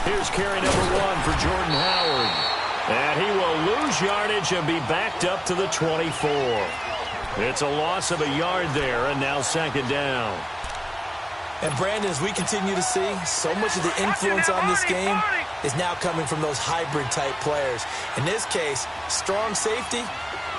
Here's carry number 1 for Jordan Howard. And he will lose yardage and be backed up to the 24. It's a loss of a yard there, and now second down. And Brandon, as we continue to see, so much of the influence on this game is now coming from those hybrid-type players. In this case, strong safety,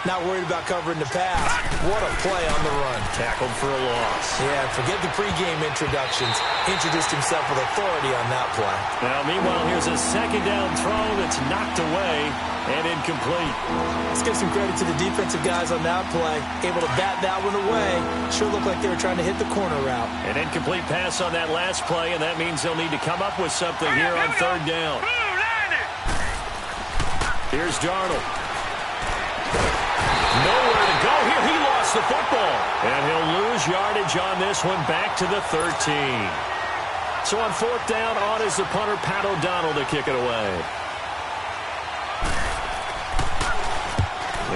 not worried about covering the pass. What a play on the run. Tackled for a loss. Yeah, forget the pregame introductions. Introduced himself with authority on that play. Now, meanwhile, here's a second down throw that's knocked away and incomplete. Let's give some credit to the defensive guys on that play. Able to bat that one away. Sure looked like they were trying to hit the corner route. An incomplete pass on that last play, and that means they'll need to come up with something here on third down. Here's Darnold. Nowhere to go here. He lost the football. And he'll lose yardage on this one back to the 13. So on fourth down, on is the punter, Pat O'Donnell, to kick it away.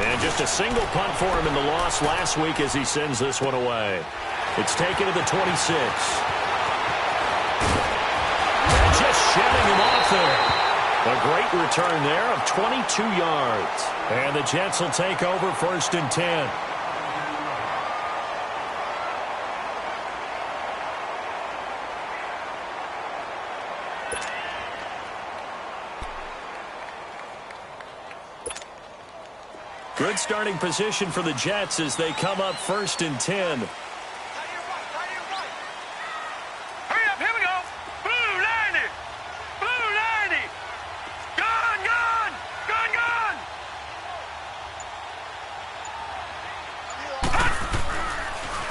And just a single punt for him in the loss last week as he sends this one away. It's taken to the 26. And just shedding him off there. A great return there of 22 yards. And the Jets will take over first and 10. Good starting position for the Jets as they come up first and 10.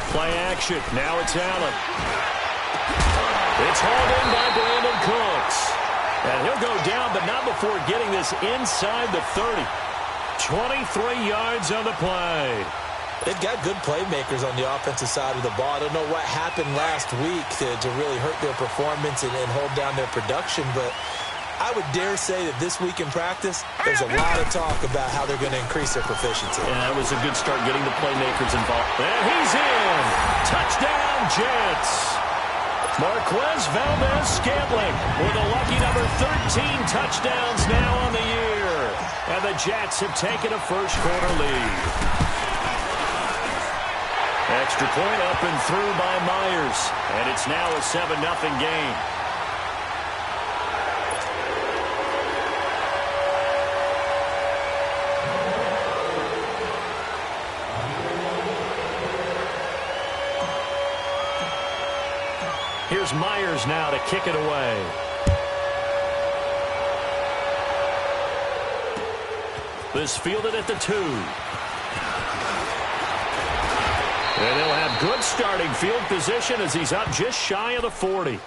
Play action. Now it's Allen. It's hauled in by Brandon Cooks. And he'll go down, but not before getting this inside the 30. 23 yards on the play. They've got good playmakers on the offensive side of the ball. I don't know what happened last week to really hurt their performance and hold down their production, but I would dare say that this week in practice, there's a lot of talk about how they're going to increase their proficiency. Yeah, that was a good start getting the playmakers involved. And he's in. Touchdown, Jets. Marquez Valdez-Scantling with a lucky number 13 touchdowns now on the year. And the Jets have taken a first-quarter lead. Extra point up and through by Myers. And it's now a 7-0 game. Here's Myers now to kick it away. This fielded at the 2. And he'll have good starting field position as he's up just shy of the 40.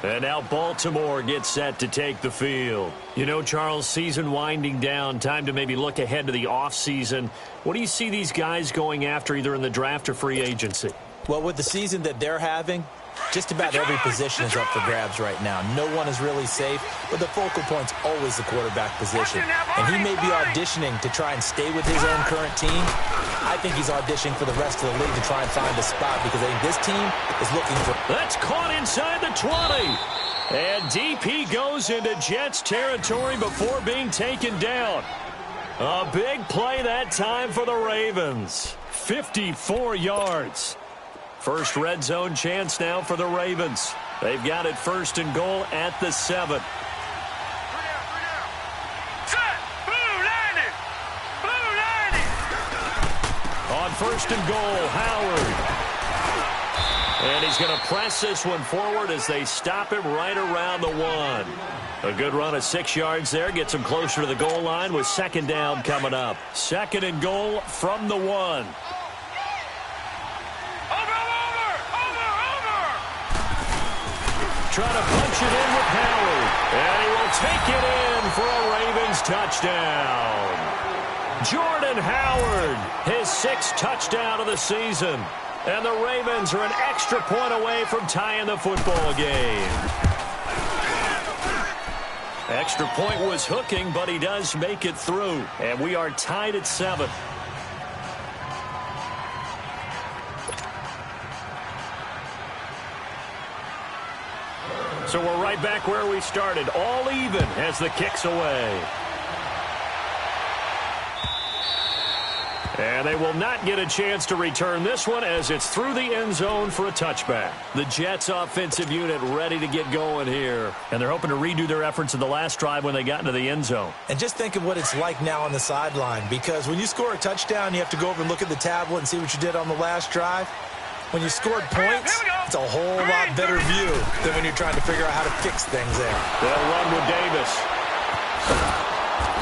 And now Baltimore gets set to take the field. You know, Charles, season winding down, time to maybe look ahead to the offseason. What do you see these guys going after either in the draft or free agency? Well, with the season that they're having, just about every position is up for grabs right now. No one is really safe, but the focal point's always the quarterback position. And he may be auditioning to try and stay with his own current team. I think he's auditioning for the rest of the league to try and find a spot because I think this team is looking for... That's caught inside the 20. And DP goes into Jets territory before being taken down. A big play that time for the Ravens. 54 yards. First red zone chance now for the Ravens. They've got it first and goal at the 7. On first and goal, Howard. And he's going to press this one forward as they stop him right around the 1. A good run of 6 yards there. Gets him closer to the goal line with second down coming up. Second and goal from the 1. Trying to punch it in with Howard. And he will take it in for a Ravens touchdown. Jordan Howard, his 6th touchdown of the season. And the Ravens are an extra point away from tying the football game. Extra point was hooking, but he does make it through. And we are tied at 7. So we're right back where we started, all even as the kick's away. And they will not get a chance to return this one as it's through the end zone for a touchback. The Jets offensive unit ready to get going here. And they're hoping to redo their efforts in the last drive when they got into the end zone. And just think of what it's like now on the sideline, because when you score a touchdown, you have to go over and look at the tablet and see what you did on the last drive. When you scored points, it's a whole lot better view than when you're trying to figure out how to fix things there. They'll run with Davis.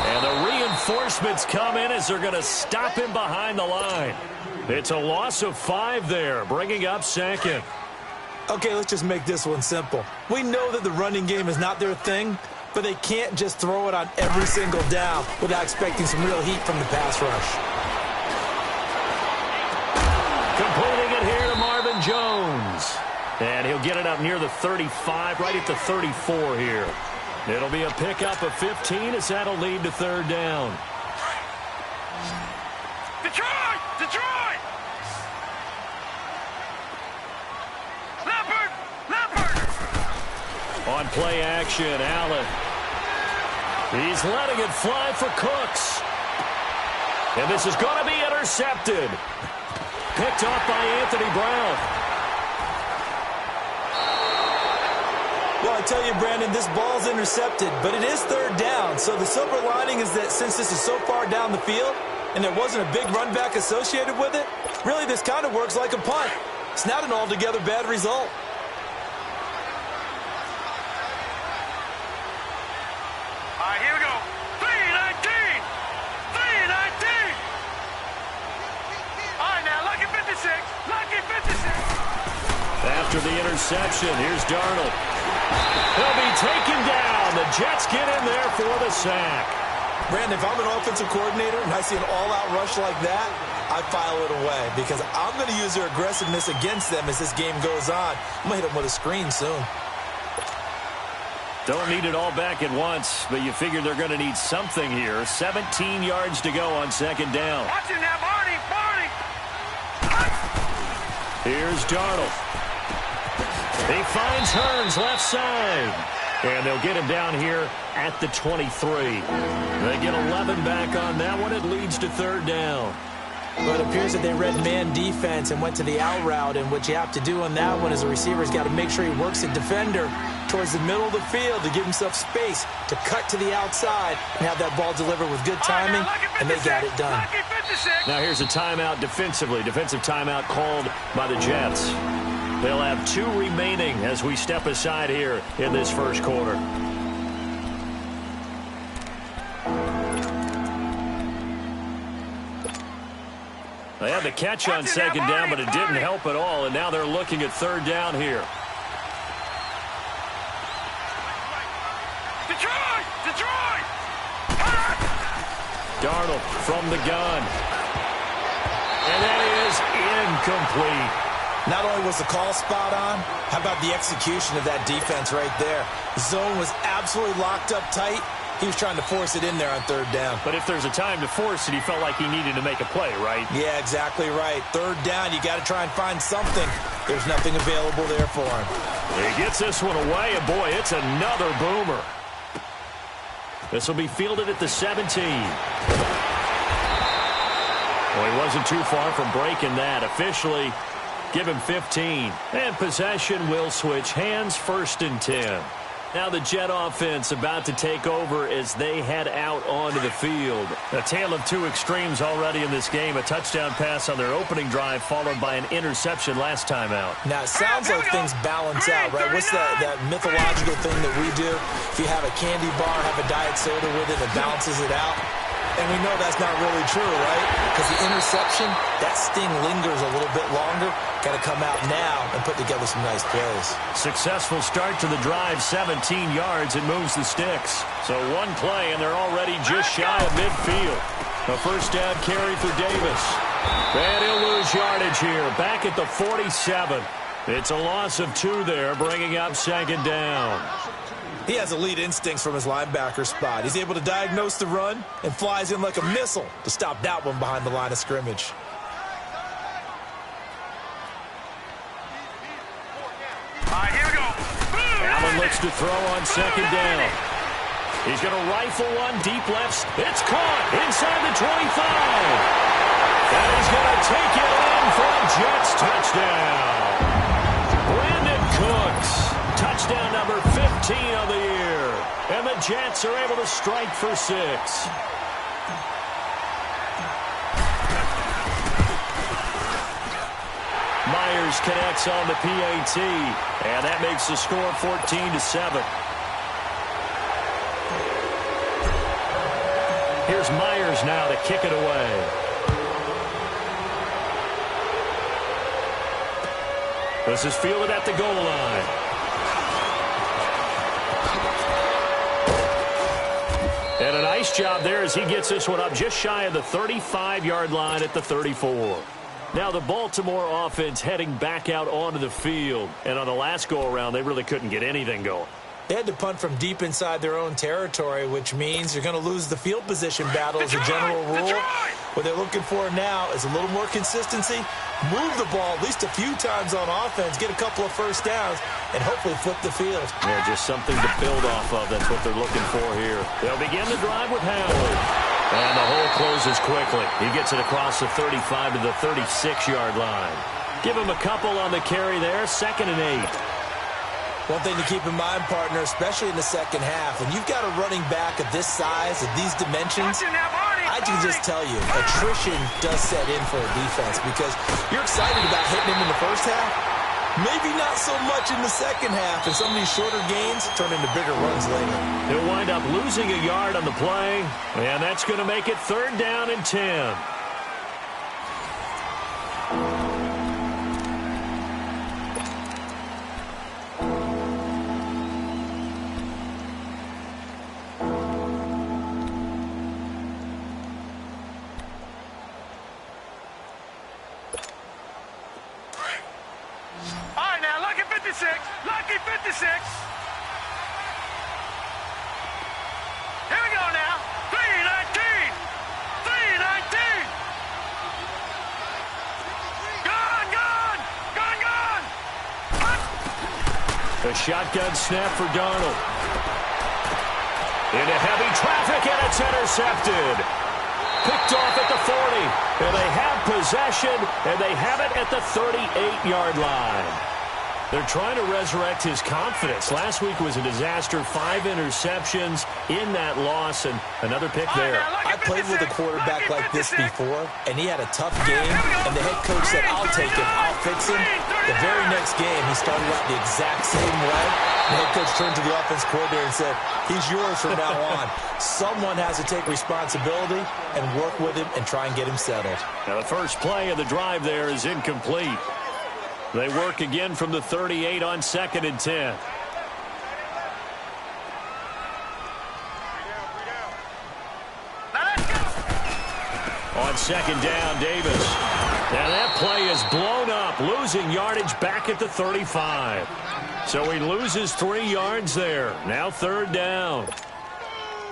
And the reinforcements come in as they're going to stop him behind the line. It's a loss of 5 there, bringing up second. Okay, let's just make this one simple. We know that the running game is not their thing, but they can't just throw it on every single down without expecting some real heat from the pass rush. Completing it here to Marvin Jones. And he'll get it up near the 35, right at the 34 here. It'll be a pickup of 15 as that'll lead to third down. Detroit! Detroit! Leopard! Leopard! On play action, Allen. He's letting it fly for Cooks. And this is going to be intercepted. Picked off by Anthony Brown. Well, I tell you, Brandon, this ball's intercepted, but it is third down. So the silver lining is that since this is so far down the field and there wasn't a big run back associated with it, really this kind of works like a punt. It's not an altogether bad result. All right, here we go. 3-19! 3-19! All right, now, lucky 56. Lucky 56. After the interception, here's Darnold. He'll be taken down. The Jets get in there for the sack. Brandon, if I'm an offensive coordinator and I see an all-out rush like that, I file it away because I'm going to use their aggressiveness against them as this game goes on. I'm going to hit them with a screen soon. Don't need it all back at once, but you figure they're going to need something here. 17 yards to go on second down. Watch it now, Barney! Barney! Here's Darnold. He finds Hearns left side. And they'll get him down here at the 23. They get 11 back on that one. It leads to third down. Well, it appears that they read man defense and went to the out route. And what you have to do on that one is the receiver's got to make sure he works the defender towards the middle of the field to give himself space to cut to the outside and have that ball delivered with good timing, and they got it done. Now here's a timeout defensively. Defensive timeout called by the Jets. They'll have 2 remaining as we step aside here in this first quarter. They had the catch on second down, but it didn't help at all, and now they're looking at third down here. Detroit! Detroit! Darnold from the gun. And that is incomplete. Not only was the call spot on, how about the execution of that defense right there? The zone was absolutely locked up tight. He was trying to force it in there on third down. But if there's a time to force it, he felt like he needed to make a play, right? Yeah, exactly right. Third down, you got to try and find something. There's nothing available there for him. He gets this one away, and boy, it's another boomer. This will be fielded at the 17. Well, he wasn't too far from breaking that. Officially, give him 15. And possession will switch hands, 1st and 10. Now the Jet offense about to take over as they head out onto the field. A tale of 2 extremes already in this game. A touchdown pass on their opening drive followed by an interception last time out. Now, it sounds like things balance out, right? What's that mythological thing that we do? If you have a candy bar, have a diet soda with it, it balances it out. And we know that's not really true, right? Because the interception, that sting lingers a little bit longer. Got to come out now and put together some nice plays. Successful start to the drive, 17 yards, and moves the sticks. So one play, and they're already just shy of midfield. A first down carry for Davis. And he'll lose yardage here, back at the 47. It's a loss of 2 there, bringing up second down. He has elite instincts from his linebacker spot. He's able to diagnose the run and flies in like a missile to stop that one behind the line of scrimmage. Allen looks to throw on second down. He's going to rifle one deep left. It's caught inside the 25. And he's going to take it in for a Jets touchdown. Brandon Cooks, touchdown number 15 of the year. And the Jets are able to strike for 6. Myers connects on the PAT, and that makes the score 14-7. Here's Myers now to kick it away. This is fielded at the goal line. And a nice job there as he gets this one up just shy of the 35-yard line at the 34. Now the Baltimore offense heading back out onto the field. And on the last go-around, they really couldn't get anything going. They had to punt from deep inside their own territory, which means you're going to lose the field position battle as a general rule. What they're looking for now is a little more consistency, move the ball at least a few times on offense, get a couple of first downs, and hopefully flip the field. Yeah, just something to build off of. That's what they're looking for here. They'll begin the drive with Howard. And the hole closes quickly. He gets it across the 35 to the 36-yard line. Give him a couple on the carry there, 2nd and 8. One thing to keep in mind, partner, especially in the second half, when you've got a running back of this size, of these dimensions, I can just tell you, attrition does set in for a defense because you're excited about hitting him in the first half. Maybe not so much in the second half, and some of these shorter gains turn into bigger runs later. He'll wind up losing a yard on the play, and that's going to make it 3rd down and 10. Lucky 56. Here we go now. 319. 319. Gone. A shotgun snap for Darnold. Into heavy traffic, and it's intercepted. Picked off at the 40. And they have possession, and they have it at the 38-yard line. They're trying to resurrect his confidence. Last week was a disaster. 5 interceptions in that loss, and another pick there. I played with a quarterback like this before, and he had a tough game, and the head coach said, I'll take him, I'll fix him. The very next game, he started out the exact same way. The head coach turned to the offense coordinator and said, he's yours from now on. Someone has to take responsibility and work with him and try and get him settled. Now the first play of the drive there is incomplete. They work again from the 38 on 2nd and 10. On 2nd down, Davis. Now that play is blown up, losing yardage back at the 35. So he loses 3 yards there. Now 3rd down.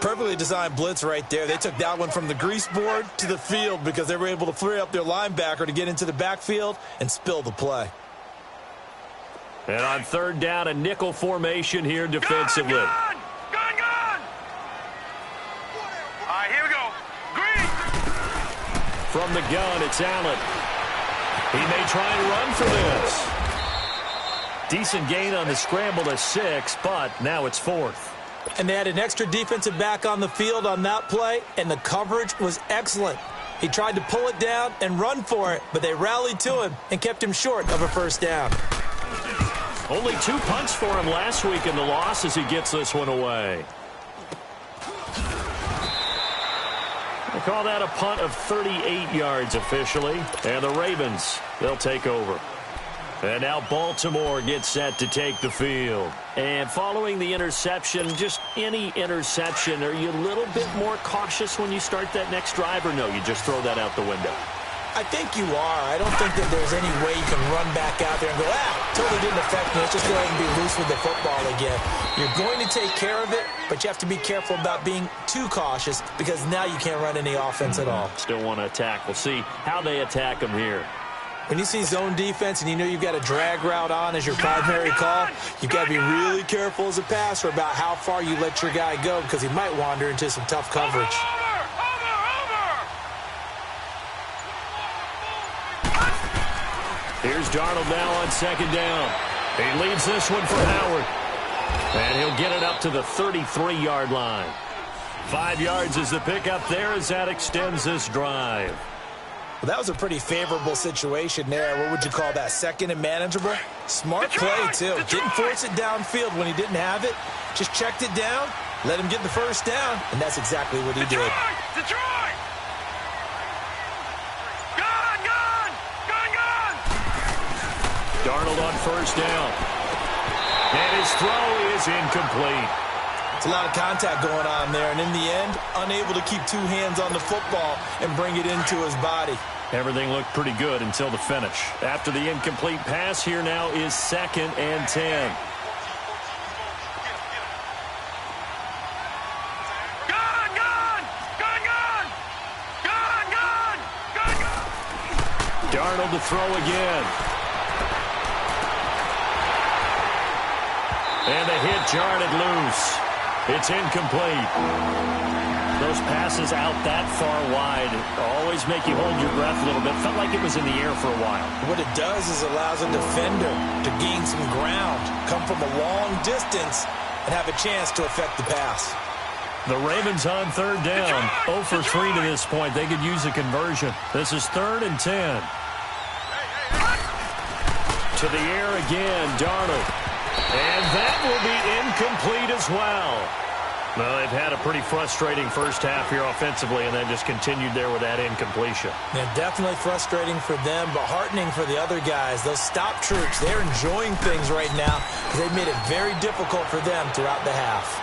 Perfectly designed blitz right there. They took that one from the grease board to the field because they were able to free up their linebacker to get into the backfield and spill the play. And on 3rd down, a nickel formation here defensively. Gone. All right, here we go. Green. From the gun, it's Allen. He may try and run for this. Decent gain on the scramble to 6, but now it's 4th. And they had an extra defensive back on the field on that play, and the coverage was excellent. He tried to pull it down and run for it, but they rallied to him and kept him short of a 1st down. Only 2 punts for him last week in the loss as he gets this one away. They call that a punt of 38 yards officially. And the Ravens, they'll take over. And now Baltimore gets set to take the field. And following the interception, just any interception, are you a little bit more cautious when you start that next drive, or no, you just throw that out the window? I think you are. I don't think that there's any way you can run back out there and go, totally didn't affect me. Let's just go ahead and be loose with the football again. You're going to take care of it, but you have to be careful about being too cautious because now you can't run any offense at all. Still want to attack. We'll see how they attack them here. When you see zone defense and you know you've got a drag route on as your primary call, you've got to be really careful as a passer about how far you let your guy go because he might wander into some tough coverage. Here's Darnold now on second down. He leads this one for Howard. And he'll get it up to the 33-yard line. 5 yards is the pickup there as that extends this drive. Well, that was a pretty favorable situation there. What would you call that? Second and manageable? Smart play, too. Didn't force it downfield when he didn't have it. Just checked it down, let him get the first down, and that's exactly what he did. Detroit! Gone! Darnold on first down. And his throw is incomplete. It's a lot of contact going on there, and in the end, unable to keep 2 hands on the football and bring it into his body. Everything looked pretty good until the finish. After the incomplete pass, here now is 2nd and 10. Darnold to throw again. And the hit jarred it loose. It's incomplete. Those passes out that far wide always make you hold your breath a little bit. Felt like it was in the air for a while. What it does is allows a defender to gain some ground, come from a long distance, and have a chance to affect the pass. The Ravens on third down. 0 for 3 to this point. They could use a conversion. This is 3rd and 10. To the air again, Darnold. And that will be incomplete as well. Well, they've had a pretty frustrating first half here offensively, and then just continued there with that incompletion. Yeah, definitely frustrating for them, but heartening for the other guys. Those stop troops, they're enjoying things right now because they've made it very difficult for them throughout the half.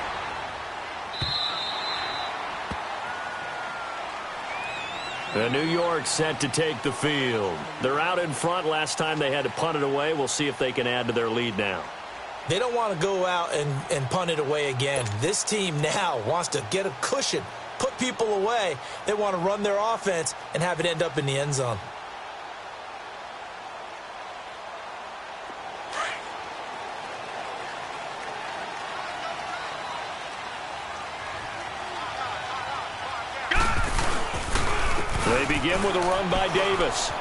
The New York set to take the field. They're out in front. Last time they had to punt it away. We'll see if they can add to their lead now. They don't want to go out and punt it away again. This team now wants to get a cushion, put people away. They want to run their offense and have it end up in the end zone. They begin with a run by Davis.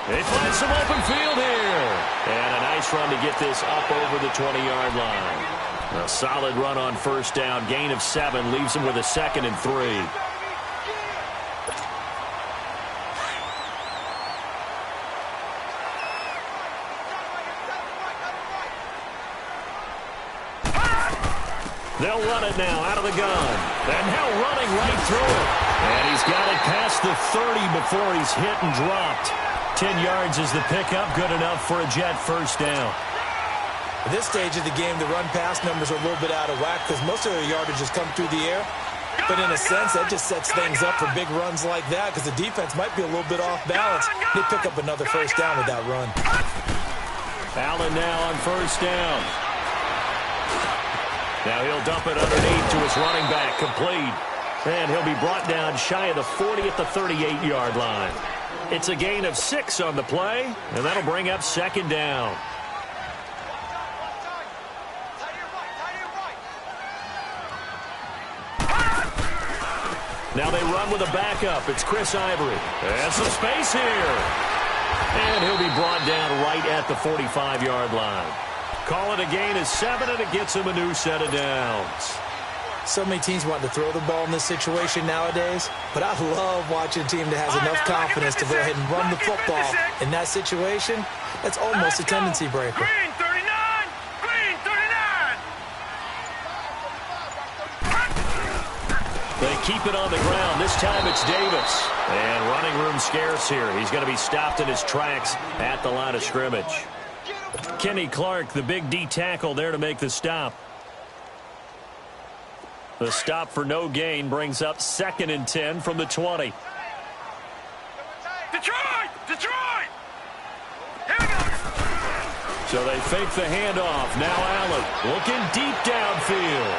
They find some open field here. And a nice run to get this up over the 20-yard line. A solid run on first down. Gain of 7 leaves them with a 2nd and 3. They'll run it now out of the gun. And now running right through it. And he's got it past the 30 before he's hit and dropped. 10 yards is the pickup, good enough for a Jet first down. At this stage of the game, the run-pass numbers are a little bit out of whack because most of their yardage has come through the air. But in a sense, that just sets things up for big runs like that because the defense might be a little bit off balance. They pick up another first down with that run. Allen now on first down. Now he'll dump it underneath to his running back, complete. And he'll be brought down shy of the 40 at the 38-yard line. It's a gain of 6 on the play, and that'll bring up 2nd down. Now they run with a backup. It's Chris Ivory. And some space here. And he'll be brought down right at the 45-yard line. Call it a gain of 7, and it gets him a new set of downs. So many teams want to throw the ball in this situation nowadays, but I love watching a team that has enough confidence to go ahead and run the football. In that situation, that's almost a tendency breaker. Green 39! Green 39! They keep it on the ground. This time it's Davis. And running room scarce here. He's going to be stopped in his tracks at the line of scrimmage. Kenny Clark, the big D tackle there to make the stop. The stop for no gain brings up 2nd and 10 from the 20. Detroit! Detroit! Here we go! So they fake the handoff. Now Allen looking deep downfield.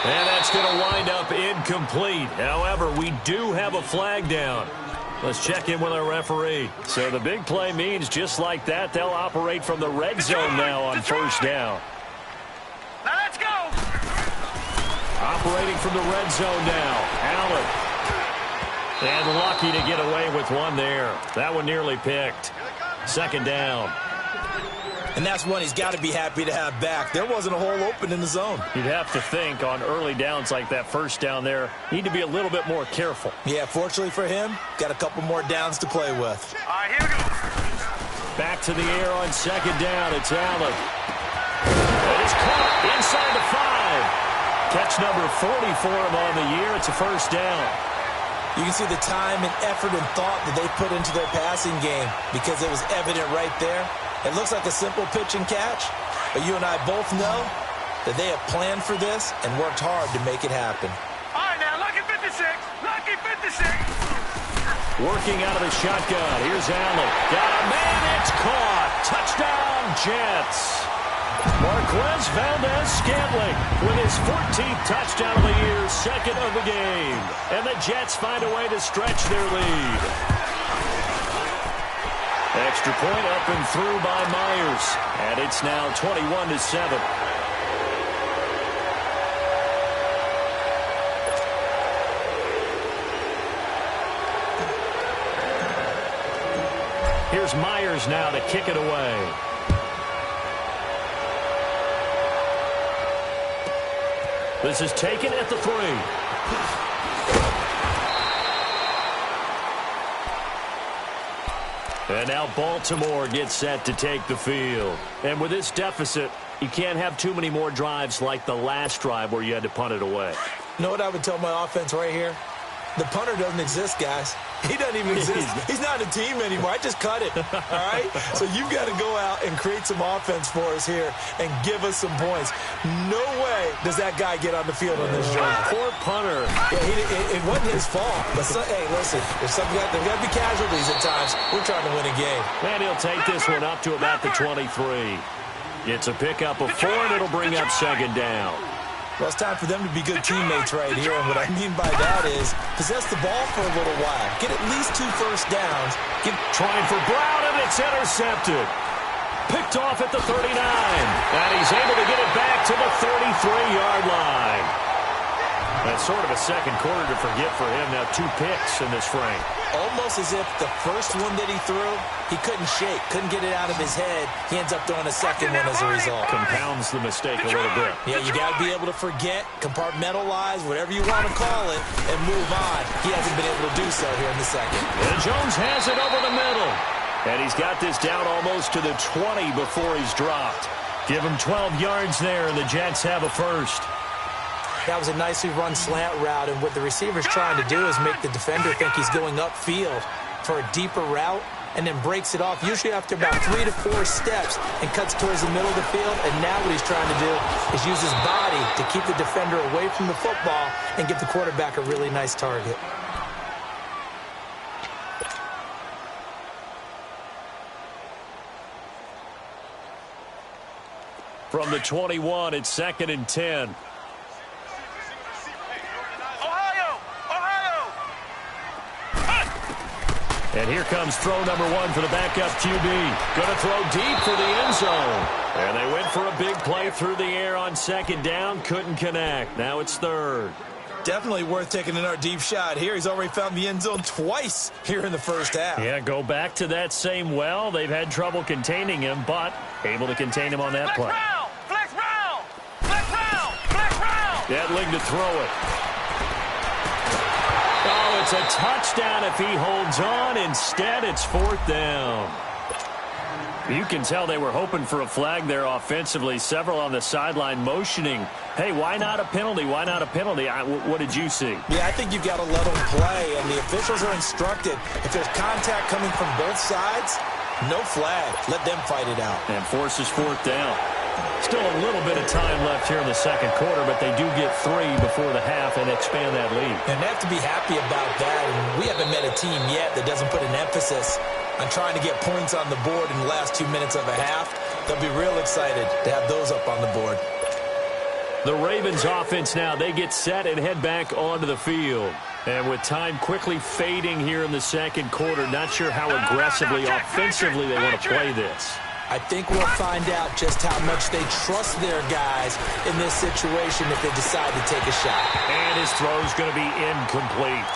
And that's going to wind up incomplete. However, we do have a flag down. Let's check in with our referee. So the big play means just like that, they'll operate from the red zone now on first down. Now let's go. Operating from the red zone now. Allen. And lucky to get away with one there. That one nearly picked. Second down. And that's one he's got to be happy to have back. There wasn't a hole open in the zone. You'd have to think on early downs like that first down there, need to be a little bit more careful. Yeah, fortunately for him, got a couple more downs to play with. All right, here we go. Back to the air on second down. It's Allen. It is caught inside the 5. Catch number 40 for him on the year. It's a first down. You can see the time and effort and thought that they put into their passing game because it was evident right there. It looks like a simple pitch and catch, but you and I both know that they have planned for this and worked hard to make it happen. All right, now, lucky 56. Lucky 56. Working out of the shotgun. Here's Allen. Got a man. It's caught. Touchdown, Jets. Marquez Valdez-Scantling with his 14th touchdown of the year, second of the game. And the Jets find a way to stretch their lead. Extra point up and through by Myers. And it's now 21-7. Here's Myers now to kick it away. This is taken at the 3. And now Baltimore gets set to take the field. And with this deficit, you can't have too many more drives like the last drive where you had to punt it away. You know what I would tell my offense right here? The punter doesn't exist, guys. He doesn't even exist. He's not a team anymore. I just cut it, all right? So you've got to go out and create some offense for us here and give us some points. No way does that guy get on the field on this drive. Poor punter. Yeah, it wasn't his fault. But hey, listen, there's got to be casualties at times. We're trying to win a game. And he'll take this one up to about the 23. It's a pickup of 4, and it'll bring up second down. Well, it's time for them to be good teammates right here. And what I mean by that is possess the ball for a little while. Get at least 2 first downs. Trying for Brown, and it's intercepted. Picked off at the 39. And he's able to get it back to the 33-yard line. That's sort of a second quarter to forget for him. Now 2 picks in this frame. Almost as if the first one that he threw, he couldn't shake, couldn't get it out of his head. He ends up throwing a second one as a result. Compounds the mistake a little bit. Yeah, you got to be able to forget, compartmentalize, whatever you want to call it, and move on. He hasn't been able to do so here in the second. And Jones has it over the middle. And he's got this down almost to the 20 before he's dropped. Give him 12 yards there, and the Jets have a first. That was a nicely run slant route, and what the receiver's trying to do is make the defender think he's going upfield for a deeper route and then breaks it off, usually after about 3 to 4 steps, and cuts towards the middle of the field. And now what he's trying to do is use his body to keep the defender away from the football and give the quarterback a really nice target. From the 21, it's 2nd and 10. And here comes throw number 1 for the backup QB. Going to throw deep for the end zone. And they went for a big play through the air on second down. Couldn't connect. Now it's 3rd. Definitely worth taking another deep shot here. He's already found the end zone twice here in the first half. Yeah, go back to that same well. They've had trouble containing him, but able to contain him on that play. Flex round! Flex round! Flex round! Edling to throw it. Oh, it's a touchdown if he holds on. Instead, it's 4th down. You can tell they were hoping for a flag there offensively. Several on the sideline motioning, hey, why not a penalty? Why not a penalty? What did you see? Yeah, I think you've got to let them play, and the officials are instructed. If there's contact coming from both sides, no flag. Let them fight it out. And forces 4th down. Still a little bit of time left here in the second quarter, but they do get 3 before the half and expand that lead. And they have to be happy about that. And we haven't met a team yet that doesn't put an emphasis on trying to get points on the board in the last 2 minutes of a half. They'll be real excited to have those up on the board. The Ravens offense now, they get set and head back onto the field. And with time quickly fading here in the second quarter, not sure how aggressively, offensively they want to play this. I think we'll find out just how much they trust their guys in this situation if they decide to take a shot. And his throw's going to be incomplete.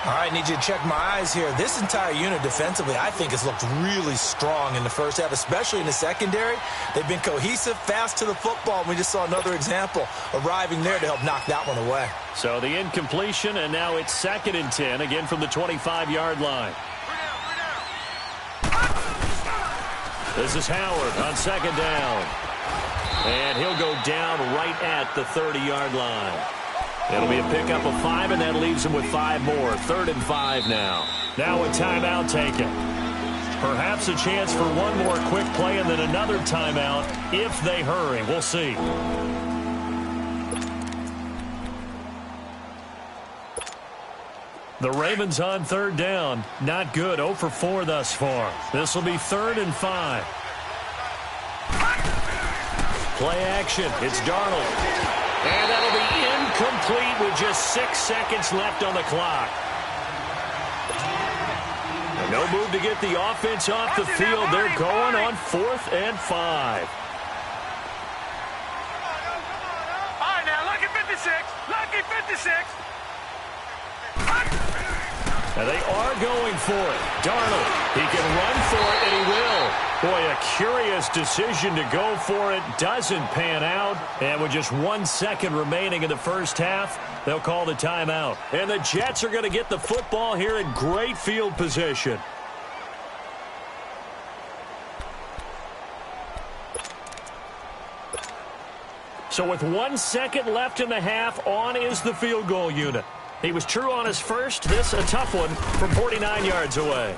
All right, need you to check my eyes here. This entire unit defensively, I think, has looked really strong in the first half, especially in the secondary. They've been cohesive, fast to the football, and we just saw another example arriving there to help knock that one away. So the incompletion, and now it's 2nd and 10, again from the 25-yard line. This is Howard on 2nd down. And he'll go down right at the 30-yard line. It'll be a pickup of 5, and that leaves him with 5 more. 3rd and 5 now. Now a timeout taken. Perhaps a chance for one more quick play and then another timeout if they hurry. We'll see. The Ravens on 3rd down. Not good. 0 for 4 thus far. This will be 3rd and 5. Play action. It's Darnold. And that'll be incomplete with just 6 seconds left on the clock. And no move to get the offense off the field. They're going on 4th and 5. All right, now, lucky 56. Lucky 56. And they are going for it. Darnold, he can run for it, and he will. Boy, a curious decision to go for it. Doesn't pan out. And with just 1 second remaining in the first half, they'll call the timeout. And the Jets are going to get the football here in great field position. So with 1 second left in the half, on is the field goal unit. He was true on his first. This a tough one from 49 yards away.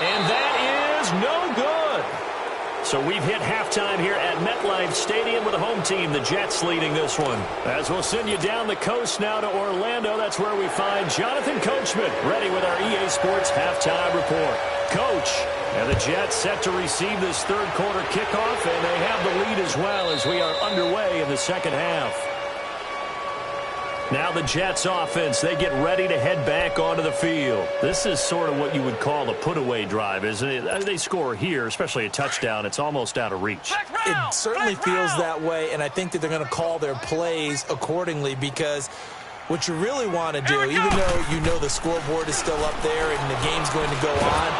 And that is no good. So we've hit halftime here at MetLife Stadium with the home team, the Jets, leading this one. As we'll send you down the coast now to Orlando, that's where we find Jonathan Coachman ready with our EA Sports halftime report. Coach, and the Jets set to receive this third quarter kickoff, and they have the lead as well as we are underway in the second half. Now the Jets offense, they get ready to head back onto the field. This is sort of what you would call a put-away drive, isn't it? They score here, especially a touchdown. It's almost out of reach. It certainly feels that way, and I think that they're going to call their plays accordingly because what you really want to do, even though you know the scoreboard is still up there and the game's going to go on.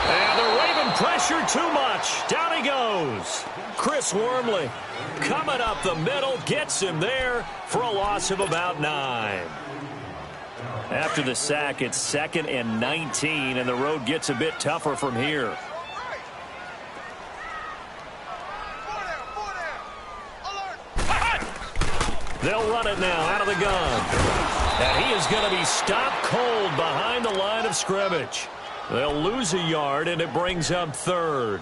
And the Raven pressure too much. Down he goes. Chris Wormley coming up the middle, gets him there for a loss of about 9. After the sack, it's 2nd and 19, and the road gets a bit tougher from here. They'll run it now out of the gun. And he is going to be stopped cold behind the line of scrimmage. They'll lose a yard, and it brings up 3rd.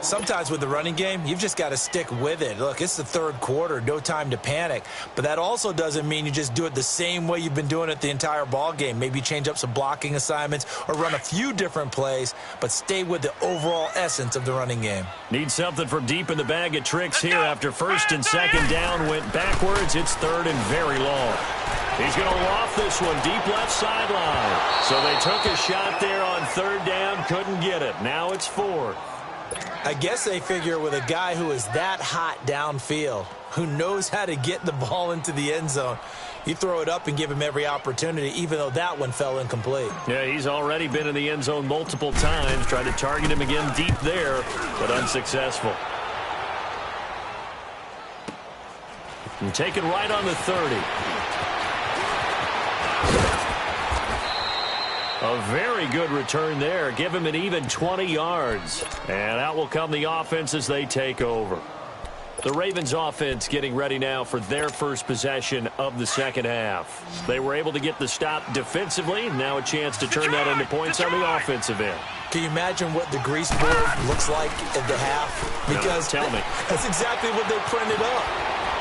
Sometimes with the running game, you've just got to stick with it. Look, it's the third quarter, no time to panic. But that also doesn't mean you just do it the same way you've been doing it the entire ball game. Maybe change up some blocking assignments or run a few different plays, but stay with the overall essence of the running game. Need something from deep in the bag of tricks here after 1st and 2nd down went backwards. It's 3rd and very long. He's going to loft this one deep left sideline. So they took a shot there on 3rd down, couldn't get it. Now it's 4th. I guess they figure with a guy who is that hot downfield, who knows how to get the ball into the end zone, you throw it up and give him every opportunity, even though that one fell incomplete. Yeah, he's already been in the end zone multiple times. Tried to target him again deep there, but unsuccessful. And taken right on the 30. A very good return there. Give him an even 20 yards. And out will come the offense as they take over. The Ravens offense getting ready now for their first possession of the second half. They were able to get the stop defensively. Now a chance to turn that into points on the offensive end. Can you imagine what the grease board looks like at the half? Because no, tell me. That's exactly what they printed up.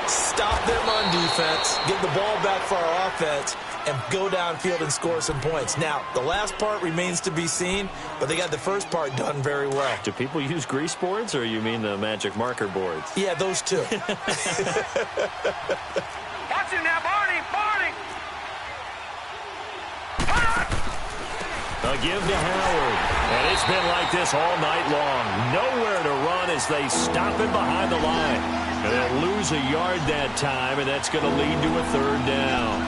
Stop them on defense, get the ball back for our offense, and go downfield and score some points. Now, the last part remains to be seen, but they got the first part done very well. Do people use grease boards, or you mean the magic marker boards? Yeah, those two. Watch him now, Barney, Barney. A give to Howard. And it's been like this all night long. Nowhere to run as they stop him behind the line. And they'll lose a yard that time, and that's going to lead to a third down.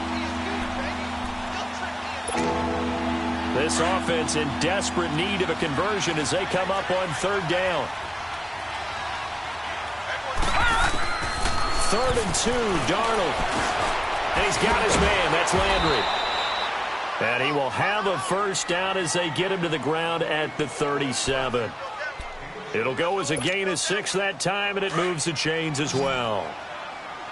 This offense in desperate need of a conversion as they come up on third down. 3rd and 2, Darnold. And he's got his man. That's Landry. And he will have a first down as they get him to the ground at the 37. It'll go as a gain of 6 that time, and it moves the chains as well.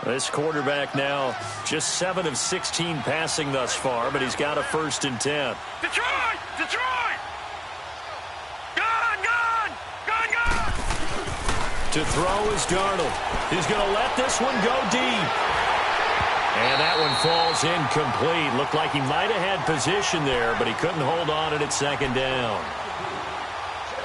This quarterback now just 7 of 16 passing thus far, but he's got a 1st and 10. Detroit! Detroit! Gone! Gone! Gone! Gone! To throw is Darnold. He's going to let this one go deep. And that one falls incomplete. Looked like he might have had position there, but he couldn't hold on it at 2nd down.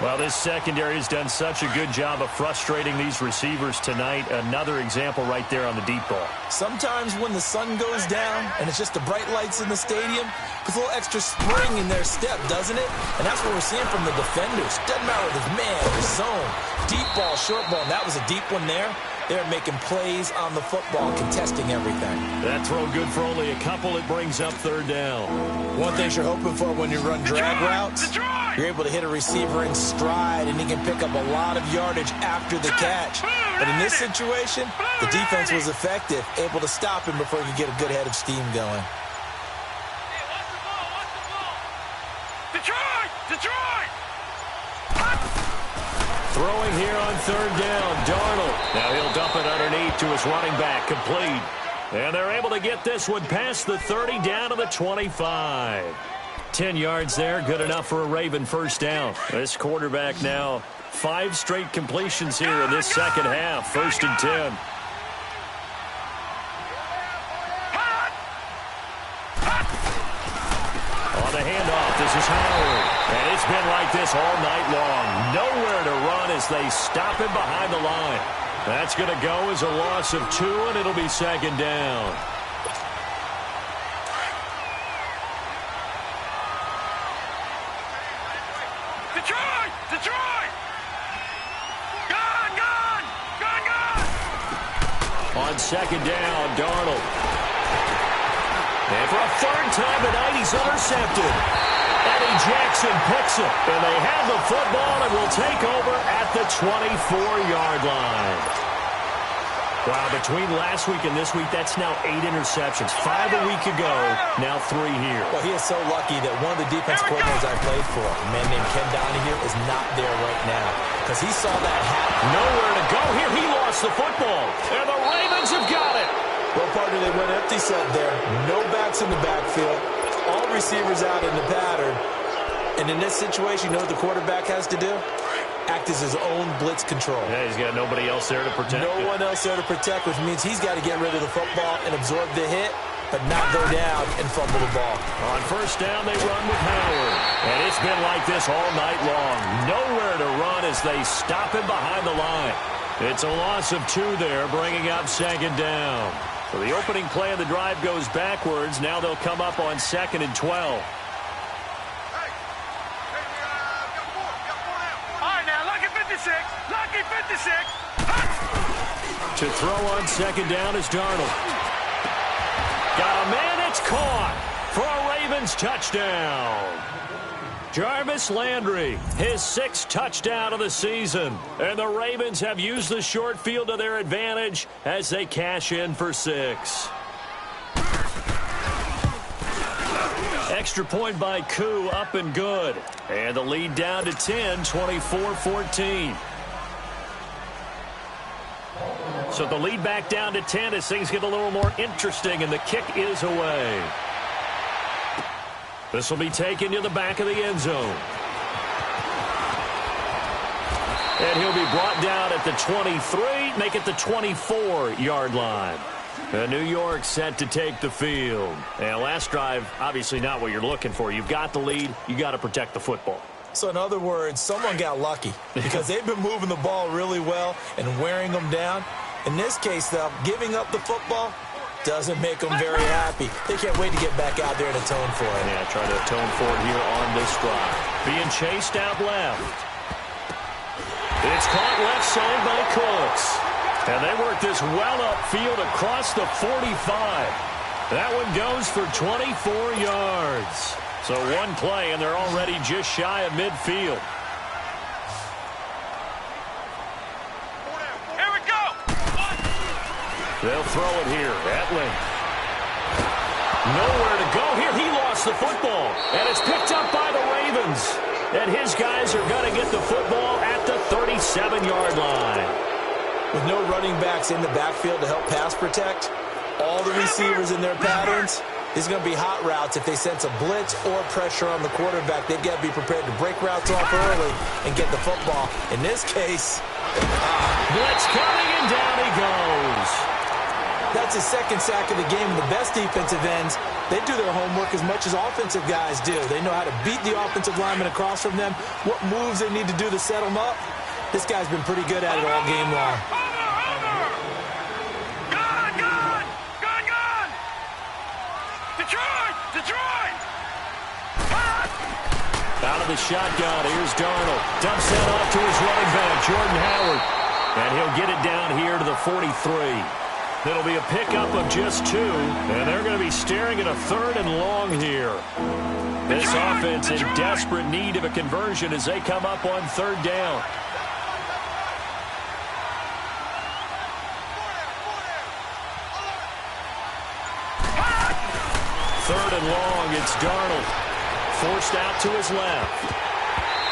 Well, this secondary has done such a good job of frustrating these receivers tonight. Another example right there on the deep ball. Sometimes when the sun goes down and it's just the bright lights in the stadium, puts a little extra spring in their step, doesn't it? And that's what we're seeing from the defenders. Doesn't matter with his man, his zone, deep ball, short ball. And that was a deep one there. They're making plays on the football, contesting everything. That throw good for only a couple. It brings up 3rd down. One thing you're hoping for when you run drag routes, you're able to hit a receiver in stride, and he can pick up a lot of yardage after the catch. But in this situation, the defense was effective, able to stop him before he could get a good head of steam going. Detroit! Detroit! Throwing here on 3rd down, Darnold. Now he'll dump it underneath to his running back, complete. And they're able to get this one past the 30 down to the 25. 10 yards there, good enough for a Raven first down. This quarterback now 5 straight completions here in this second half, 1st and 10. On the handoff, this is Howard. And it's been like this all night long. Nowhere to run as they stop him behind the line. That's going to go as a loss of 2, and it'll be 2nd down. Detroit! Detroit! Gone! Gone! Gone! Gone! On 2nd down, Darnold. And for a 3rd time tonight, he's intercepted. Eddie Jackson picks it, and they have the football and will take over at the 24-yard line. Wow, between last week and this week, that's now 8 interceptions. 5 a week ago, now 3 here. Well, he is so lucky that one of the defense coordinators I played for, a man named LegendnDaMkn, is not there right now because he saw that happen. Nowhere to go here. He lost the football, and the Ravens have got it. Well, partner, they went empty set there. No backs in the backfield. All receivers out in the pattern. And in this situation, you know what the quarterback has to do? Act as his own blitz control. Yeah, he's got nobody else there to protect. No one else there to protect, which means he's got to get rid of the football and absorb the hit, but not go down and fumble the ball. On 1st down, they run with Howard. And it's been like this all night long. Nowhere to run as they stop him behind the line. It's a loss of 2 there, bringing up 2nd down. So the opening play of the drive goes backwards. Now they'll come up on 2nd and 12. All right, now, lucky 56. Lucky 56. To throw on 2nd down is Darnold. Got a man, it's caught for a Ravens touchdown. Jarvis Landry, his 6th touchdown of the season. And the Ravens have used the short field to their advantage as they cash in for 6. Extra point by Koo, up and good. And the lead down to 10, 24-14. So the lead back down to 10 as things get a little more interesting, and the kick is away. This will be taken to the back of the end zone. And he'll be brought down at the 23, make it the 24-yard line. New York set to take the field. And last drive, obviously not what you're looking for. You've got the lead. You got to protect the football. So in other words, someone got lucky because they've been moving the ball really well and wearing them down. In this case, though, giving up the football, Doesn't make them very happy. They can't wait to get back out there and atone for it. Yeah, trying to atone for it here on this drive. Being chased out left. It's caught left side by Cooks. And they work this well upfield across the 45. That one goes for 24 yards. So one play, and they're already just shy of midfield. Here we go. They'll throw it here. Etling. Nowhere to go here. He lost the football. And it's picked up by the Ravens. And his guys are going to get the football at the 37-yard line. With no running backs in the backfield to help pass protect, all the receivers in their patterns, it's going to be hot routes. If they sense a blitz or pressure on the quarterback, they've got to be prepared to break routes off early and get the football. In this case, blitz coming, and down he goes. That's his second sack of the game. And the best defensive ends, they do their homework as much as offensive guys do. They know how to beat the offensive lineman across from them, what moves they need to do to set them up. This guy's been pretty good at it all game long. Detroit! Out of the shotgun, here's Darnold. Dumps that off to his running back, Jordan Howard. And he'll get it down here to the 43. It'll be a pickup of just 2, and they're going to be staring at a 3rd and long here. This offense in desperate need of a conversion as they come up on 3rd down. Third and long, it's Darnold. Forced out to his left.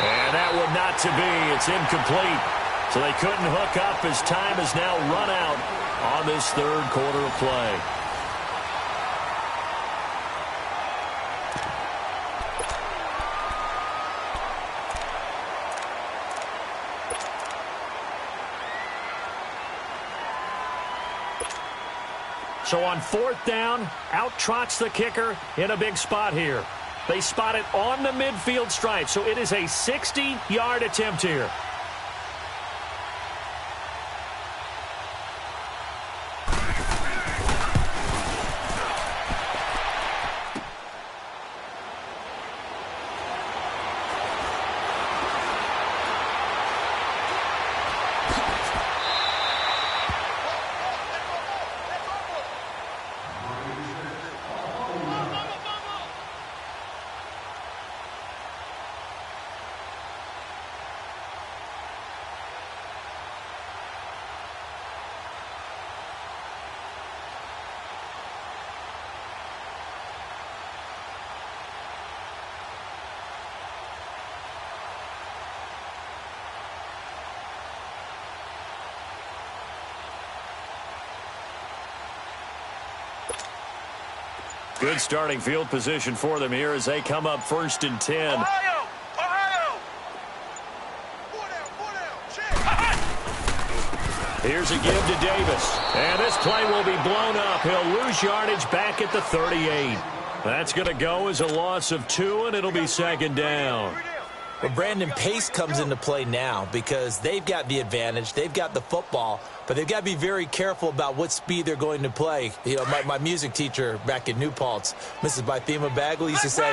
And that one not to be. It's incomplete. So they couldn't hook up as time has now run out on this 3rd quarter of play. So on 4th down, out trots the kicker in a big spot here. They spot it on the midfield stripe, so it is a 60-yard attempt here. Good starting field position for them here as they come up 1st and 10. Ohio! Here's a give to Davis. And this play will be blown up. He'll lose yardage back at the 38. That's going to go as a loss of 2, and it'll be 2nd down. Well, Brandon, pace comes into play now because they've got the advantage. They've got the football, but they've got to be very careful about what speed they're going to play. You know, my music teacher back in New Paltz, Mrs. Bythema Bagley, used to say,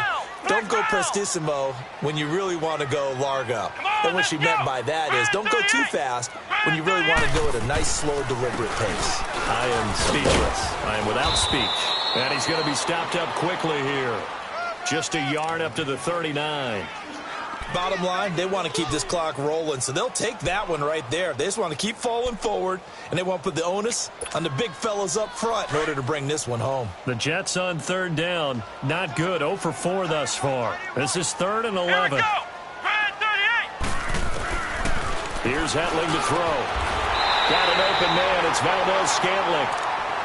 don't go prestissimo when you really want to go largo. And what she meant by that is don't go too fast when you really want to go at a nice, slow, deliberate pace. I am speechless. I am without speech. And he's going to be stopped up quickly here. Just a yard up to the 39. Bottom line, they want to keep this clock rolling, so they'll take that one right there. They just want to keep falling forward, and they want to put the onus on the big fellas up front in order to bring this one home. The Jets on 3rd down. Not good. 0 for 4 thus far. This is 3rd and 11. Here's Etling to throw. Got an open man. It's Valdez Scantling.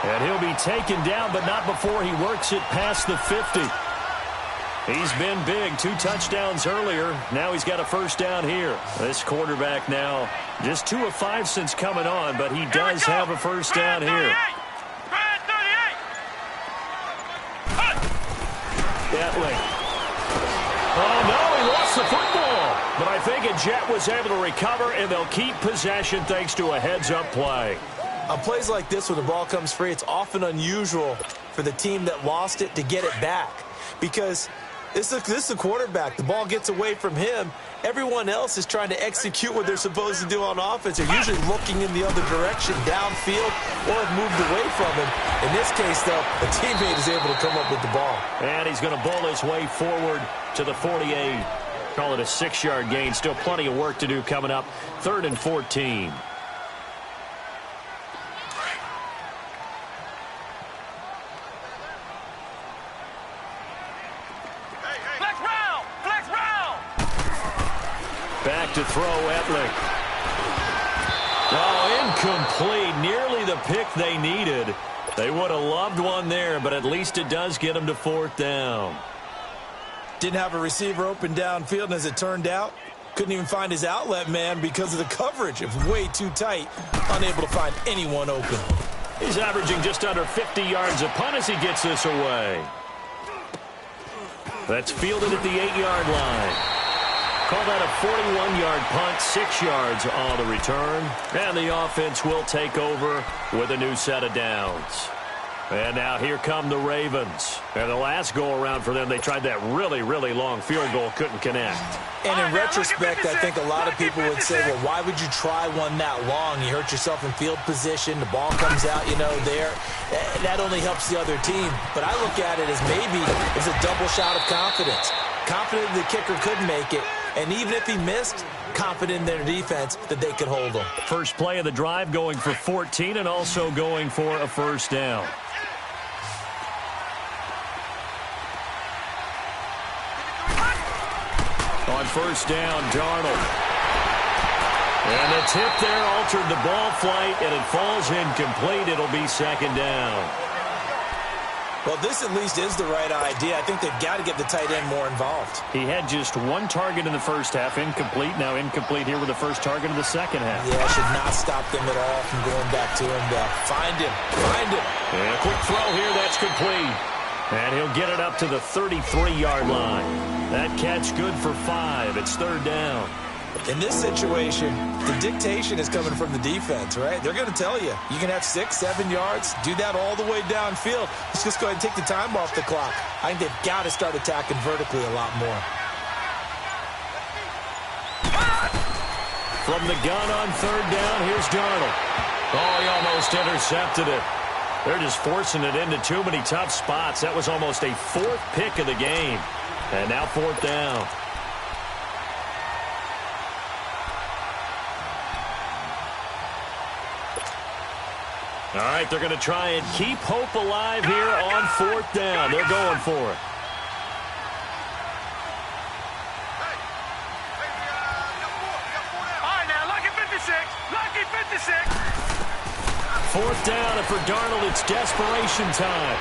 And he'll be taken down, but not before he works it past the 50. He's been big. 2 touchdowns earlier. Now he's got a 1st down here. This quarterback now just 2 of 5 since coming on, but he does have a 1st down here. Etling. Oh, no, he lost the football. But I think a Jet was able to recover, and they'll keep possession thanks to a heads-up play. On plays like this where the ball comes free, it's often unusual for the team that lost it to get it back because this is a quarterback. The ball gets away from him. Everyone else is trying to execute what they're supposed to do on offense. They're usually looking in the other direction, downfield, or have moved away from him. In this case, though, a teammate is able to come up with the ball. And he's going to bowl his way forward to the 48. Call it a 6-yard gain. Still plenty of work to do coming up. 3rd and 14. Back to throw, Etling. Oh, incomplete. Nearly the pick they needed. They would have loved one there, but at least it does get them to 4th down. Didn't have a receiver open downfield, and as it turned out, couldn't even find his outlet man because of the coverage. It was way too tight. Unable to find anyone open. He's averaging just under 50 yards a punt as he gets this away. That's fielded at the 8-yard line. Call that a 41-yard punt, 6 yards on the return. And the offense will take over with a new set of downs. And now here come the Ravens. And the last go-around for them, they tried that really, really long field goal, couldn't connect. And in retrospect, I think a lot of people would say, well, why would you try one that long? You hurt yourself in field position. The ball comes out, there. That only helps the other team. But I look at it as maybe it's a double shot of confidence. Confident the kicker could make it. And even if he missed, confident in their defense that they could hold him. First play of the drive going for 14 and also going for a 1st down. On 1st down, Darnold. And the tip there altered the ball flight, and it falls incomplete. It'll be 2nd down. Well, this at least is the right idea. I think they've got to get the tight end more involved. He had just one target in the first half, incomplete. Now incomplete here with the first target of the second half. Yeah, should not stop them at all from going back to him. Find him. And a quick throw here, that's complete. And he'll get it up to the 33-yard line. That catch good for 5. It's 3rd down. In this situation, the dictation is coming from the defense, right? They're going to tell you, you can have 6, 7 yards, do that all the way downfield. Let's just go ahead and take the time off the clock. I think they've got to start attacking vertically a lot more. From the gun on 3rd down, here's Darnold. Oh, he almost intercepted it. They're just forcing it into too many tough spots. That was almost a 4th pick of the game. And now 4th down. All right, they're going to try and keep hope alive here on 4th down. They're going for it. All right, now, lucky 56. Lucky 56. 4th down, and for Darnold, it's desperation time.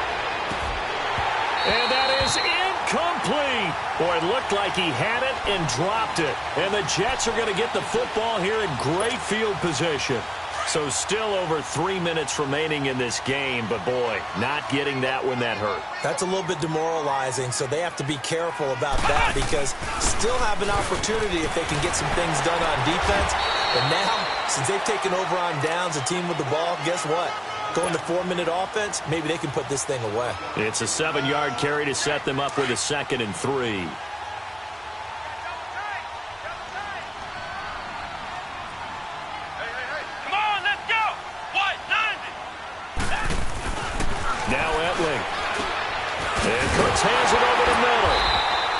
And that is incomplete. Boy, it looked like he had it and dropped it. And the Jets are going to get the football here in great field position. So still over 3 minutes remaining in this game, but boy, not getting that when that hurt. That's a little bit demoralizing, so they have to be careful about that because still have an opportunity if they can get some things done on defense. But now, since they've taken over on downs, a team with the ball, guess what? Going to 4-minute offense, maybe they can put this thing away. It's a 7-yard carry to set them up with a 2nd and 3. Hands it over the middle.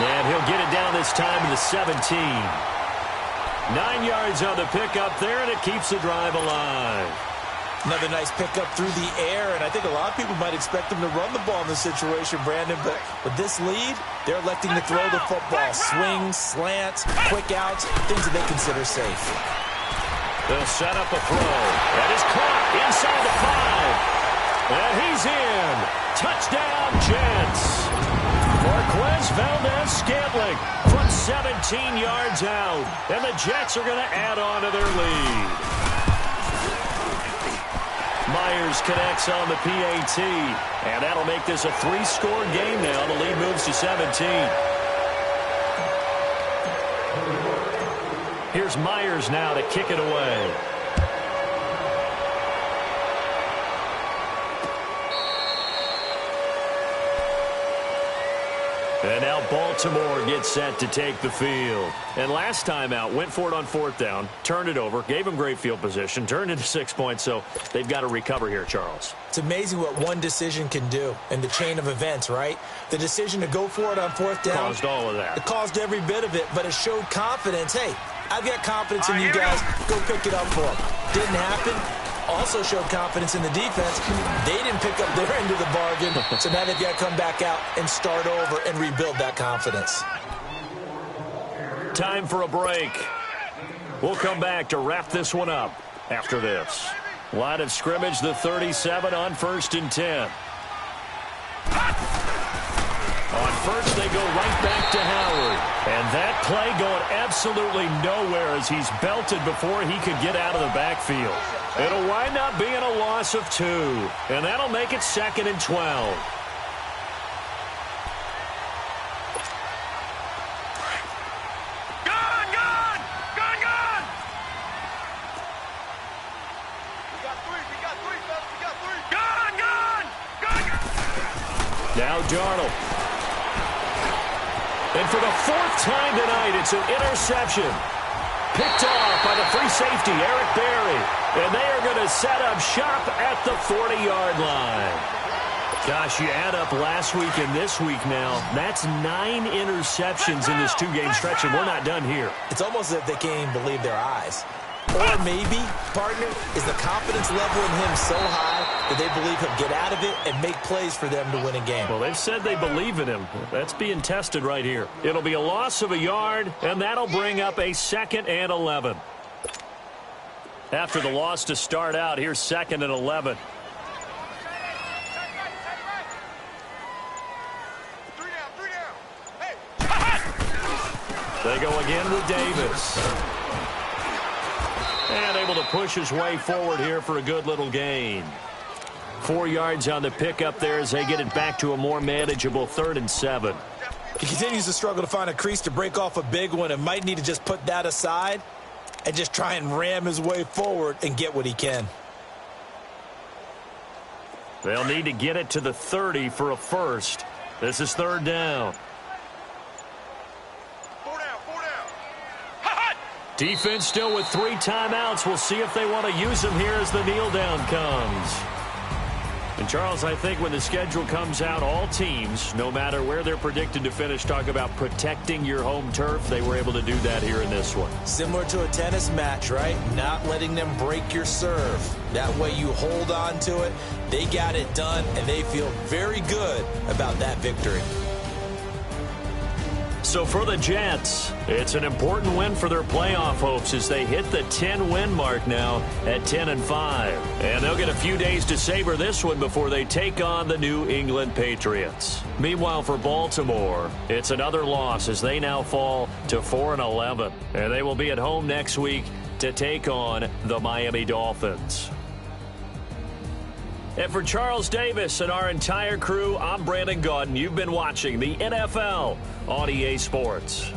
And he'll get it down this time to the 17. 9 yards on the pickup there, and it keeps the drive alive. Another nice pickup through the air, and I think a lot of people might expect them to run the ball in this situation, Brandon, but with this lead, they're electing to throw the football. Swings, slants, quick outs, things that they consider safe. They'll set up a throw. That is caught inside the 5. And he's in. Touchdown, Jets. Marquez Valdez-Scantling from 17 yards out. And the Jets are going to add on to their lead. Myers connects on the PAT. And that'll make this a 3-score game now. The lead moves to 17. Here's Myers now to kick it away. And now Baltimore gets set to take the field. And last time out, went for it on 4th down, turned it over, gave them great field position, turned into 6 points, so they've got to recover here, Charles. It's amazing what one decision can do in the chain of events, right? The decision to go for it on 4th down. Caused all of that. It caused every bit of it, but it showed confidence. Hey, I've got confidence in you guys. Go pick it up for them. Didn't happen. Also showed confidence in the defense. They didn't pick up their end of the bargain, so now they've got to come back out and start over and rebuild that confidence. Time for a break. We'll come back to wrap this one up after this. Line of scrimmage, the 37 on 1st and 10. On first, they go right back to Howard. And that play going absolutely nowhere as he's belted before he could get out of the backfield. It'll wind up being a loss of 2. And that'll make it 2nd and 12. Now Darnold. And for the 4th time tonight, it's an interception. Picked off by the free safety, Eric Berry. And they are going to set up shop at the 40-yard line. Gosh, you add up last week and this week now. That's 9 interceptions in this 2-game stretch, and we're not done here. It's almost as if they can't even believe their eyes. Or maybe, partner, is the confidence level in him so high that they believe he'll get out of it and make plays for them to win a game. Well, they've said they believe in him. That's being tested right here. It'll be a loss of a yard, and that'll bring up a 2nd and 11. After the loss to start out, here's 2nd and 11. They go again with Davis. And able to push his way forward here for a good little gain. 4 yards on the pickup there as they get it back to a more manageable 3rd and 7. He continues to struggle to find a crease to break off a big one and might need to just put that aside and just try and ram his way forward and get what he can. They'll need to get it to the 30 for a first. This is 3rd down. Defense still with 3 timeouts. We'll see if they want to use them here as the kneel down comes. And, Charles, I think when the schedule comes out, all teams, no matter where they're predicted to finish, talk about protecting your home turf. They were able to do that here in this one. Similar to a tennis match, right? Not letting them break your serve. That way you hold on to it. They got it done, and they feel very good about that victory. So for the Jets, it's an important win for their playoff hopes as they hit the 10-win mark now at 10-5. And they'll get a few days to savor this one before they take on the New England Patriots. Meanwhile, for Baltimore, it's another loss as they now fall to 4-11. And they will be at home next week to take on the Miami Dolphins. And for Charles Davis and our entire crew, I'm Brandon Gaudin. You've been watching the NFL on EA Sports.